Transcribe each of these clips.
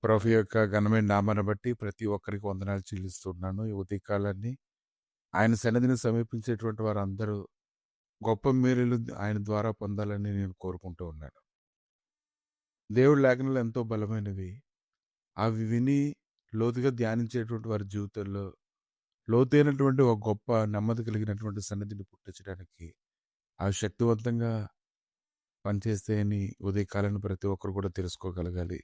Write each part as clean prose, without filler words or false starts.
ప్రభు యొక్క ఘనమైన నామాన్ని బట్టి ప్రతి ఒక్కరికి వందనాలు చెల్లిస్తున్నాను. ఈ ఉదయకాలాన్ని ఆయన సన్నిధిని సమీపించేటువంటి వారందరూ గొప్ప మేలులు ఆయన ద్వారా పొందాలని నేను కోరుకుంటూ ఉన్నాను. దేవుడి లేఖనాలు ఎంతో బలమైనవి. అవి విని లోతుగా ధ్యానించేటువంటి వారి జీవితంలో లోతైనటువంటి ఒక గొప్ప నెమ్మది కలిగినటువంటి సన్నిధిని పుట్టించడానికి అవి శక్తివంతంగా పనిచేస్తాయని ఉదయకాలాన్ని ప్రతి ఒక్కరు కూడా తెలుసుకోగలగాలి.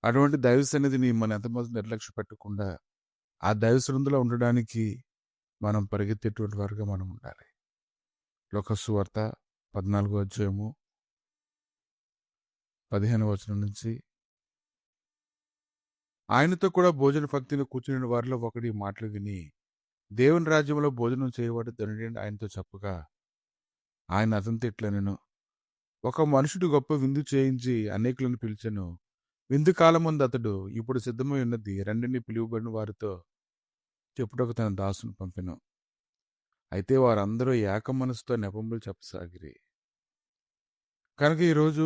అటువంటి దైవ సన్నిధిని మనం ఎంతమంది నిర్లక్ష్య పెట్టకుండా ఆ దైవ సన్నిధిలో ఉండడానికి మనం పరిగెత్తేటువంటి వారుగా మనం ఉండాలి. లోక సువార్త 14వ అధ్యాయము 15వ వచనం నుంచి ఆయనతో కూడా భోజన భక్తిని కూర్చుని వారిలో ఒకటి మాటలు విని దేవుని రాజ్యంలో భోజనం చేయవాడు ధనుడని ఆయనతో చెప్పగా ఆయన అతనితో ఇట్లా నేను ఒక మనుషుడు గొప్ప విందు చేయించి అనేకులను పిలిచెను. విందు కాలం ముందు అతడు ఇప్పుడు సిద్ధమై ఉన్నది రండిని పిలువబడిన వారితో చెప్పుటకు తన దాసును పంపెను. అయితే వారందరూ ఏక మనసుతో నెపములు చెప్పసాగిరి. కనుక ఈరోజు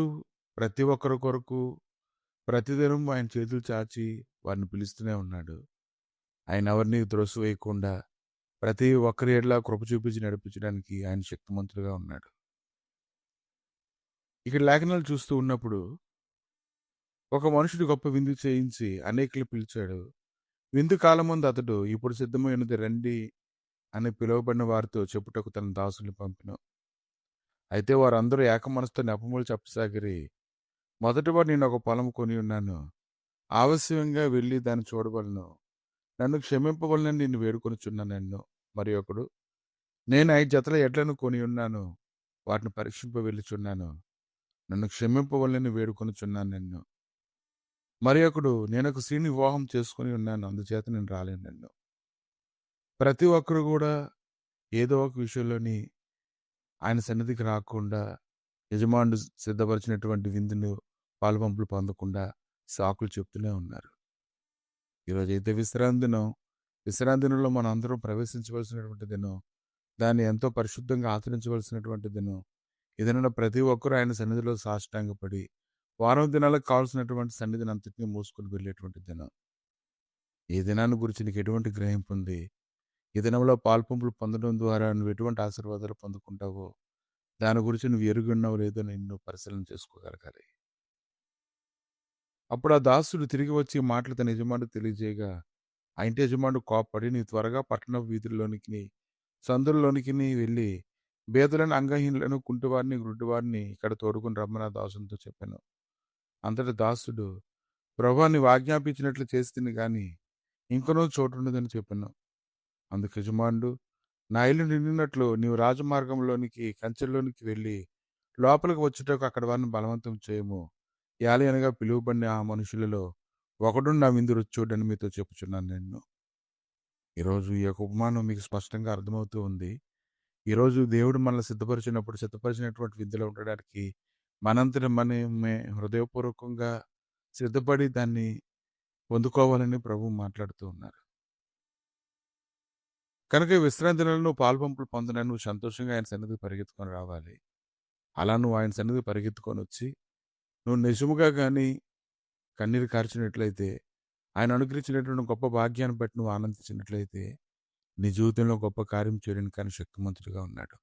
ప్రతి ఒక్కరి కొరకు ప్రతిదినం ఆయన చేతులు చాచి వారిని పిలుస్తూనే ఉన్నాడు. ఆయన ఎవరిని త్రోసివేయకుండా ప్రతి ఒక్కరి ఎడల కృప చూపించి నడిపించడానికి ఆయన శక్తిమంతుడుగా ఉన్నాడు. ఇక్కడ లేఖనాలు చూస్తూ ఉన్నప్పుడు ఒక మనుషుడు గొప్ప విందు చేయించి అనేకులు పిలిచాడు. విందు కాలం ముందు అతడు ఇప్పుడు సిద్ధమైనది రండి అని పిలువబడిన వారితో చెప్పుటకు తన దాసుని పంపెను. అయితే వారందరూ ఏక మనసుతో నెపములు చెప్పసాగిరి. మొదటివాడు నేను ఒక పొలం కొని ఉన్నాను. ఆవశ్యంగా వెళ్ళి దాన్ని చూడవలను. నన్ను క్షమింపవలనని నిన్ను వేడుకొనుచున్నాను. మరి ఒకడు నేను 5 జతల ఎడ్లను కొని ఉన్నాను. వాటిని పరీక్షింప వెళ్ళుచున్నాను. నన్ను క్షమింపవలనని వేడుకొనుచున్నాను నిన్ను. మరి ఒకడు నేను ఒక స్త్రీని వివాహం చేసుకుని ఉన్నాను. అందుచేత నేను రాలేను నిన్ను. ప్రతి ఒక్కరు కూడా ఏదో ఒక విషయంలోని ఆయన సన్నిధికి రాకుండా యజమానుడు సిద్ధపరిచినటువంటి విందును పాలుపంపులు పొందకుండా సాకులు చెప్తూనే ఉన్నారు. ఈరోజు అయితే విశ్రాంతి దినంలో మనం అందరం ప్రవేశించవలసినటువంటి దినం, దాన్ని ఎంతో పరిశుద్ధంగా ఆచరించవలసినటువంటి దినం. ఏదైనా ప్రతి ఒక్కరూ ఆయన సన్నిధిలో సాష్టాంగపడి వారం దినాలకు కావాల్సినటువంటి సన్నిధిని అంతటినీ మోసుకొని వెళ్ళేటువంటి దినం. ఈ దినాన్ని గురించి నీకు ఎటువంటి గ్రహింపు ఉంది? ఈ దినంలో పాల్పంపులు పొందడం ద్వారా నువ్వు ఎటువంటి ఆశీర్వాదాలు పొందుకుంటావో దాని గురించి నువ్వు ఎరుగి ఉన్నావు లేదో నిన్ను పరిశీలన చేసుకోగలగాలి. అప్పుడు ఆ దాసుడు తిరిగి వచ్చి ఈ మాటలు తన యజమానుడు తెలియజేయగా ఆ ఇంటి యజమానుడు కోప్పడి నీ త్వరగా పట్టణ వీధుల్లోనికి సందుల్లోనికి వెళ్ళి బేదలను అంగహీనులను కుంటివారిని గుడ్డివారిని ఇక్కడ తోడుకుని రమ్మని ఆ దాసునితో చెప్పాను. అంతటి దాసుడు ప్రభువా నీవు ఆజ్ఞాపించినట్లు చేస్తుంది కానీ ఇంకనూ చోటు ఉండదని చెప్పాను. అందుకు యజమానుడు నా ఇల్లు నిండినట్లు నీవు రాజమార్గంలోనికి కంచెల్లోనికి వెళ్ళి లోపలికి వచ్చుటకు అక్కడ వారిని బలవంతం చేయము. యాలి అనగా పిలువబడిన ఆ మనుషులలో ఒకడు నా విందు రుచి చూడని మీతో చెప్పుచున్నాను నేను. ఈరోజు ఈ యొక్క ఉపమానం మీకు స్పష్టంగా అర్థమవుతూ ఉంది. ఈరోజు దేవుడు మనల్ని సిద్ధపరిచినటువంటి విందులో ఉండడానికి మనంతట మనమే హృదయపూర్వకంగా సిద్ధపడి దాన్ని పొందుకోవాలని ప్రభు మాట్లాడుతూ ఉన్నారు. కనుక ఈ విశ్రాంతి దినాల్లో నువ్వు పాలుపంపులు పొందడానికి నువ్వు సంతోషంగా ఆయన సన్నిధికి పరిగెత్తుకొని రావాలి. అలా నువ్వు ఆయన సన్నిధికి పరిగెత్తుకొని వచ్చి నువ్వు నిజముగా కానీ కన్నీరు కార్చినట్లయితే ఆయన అనుగ్రహించినటువంటి గొప్ప భాగ్యాన్ని బట్టి నువ్వు ఆనందించినట్లయితే నీ జీవితంలో గొప్ప కార్యం చేయడానికి ఆయన శక్తిమంతుడిగా ఉన్నాడు.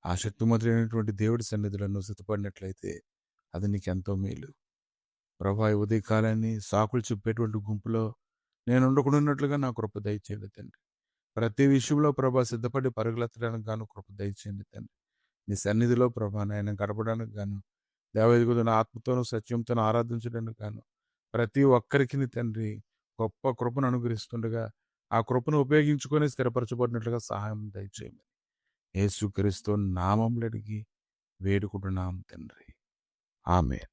ఆ శక్తిమంతుడైనటువంటి దేవుడి సన్నిధిలో నువ్వు సిద్ధపడినట్లయితే అది నీకు ఎంతో మేలు. ప్రభా ఈ ఉదయకాలాన్ని సాకులు చెప్పేటువంటి గుంపులో నేను ఉండకుండాన్నట్లుగా నా కృప దయచేయండి తండ్రి. ప్రతి విషయంలో ప్రభా సిద్ధపడి పరుగులెత్తడానికి గాను కృప దయచేయండి తండ్రి. నీ సన్నిధిలో ప్రభా నాయన గడపడానికి గాను దేవదేవుని ఆత్మతోనూ సత్యంతోనూ ఆరాధించడానికి గాను ప్రతి ఒక్కరికి నీ తండ్రి గొప్ప కృపను అనుగ్రహిస్తుండగా ఆ కృపను ఉపయోగించుకొని స్థిరపరచబడినట్లుగా సహాయం దయచేయమని యేసుక్రీస్తు నామములో అడిగి వేడుకుంటున్నాం తండ్రి. ఆమేన్.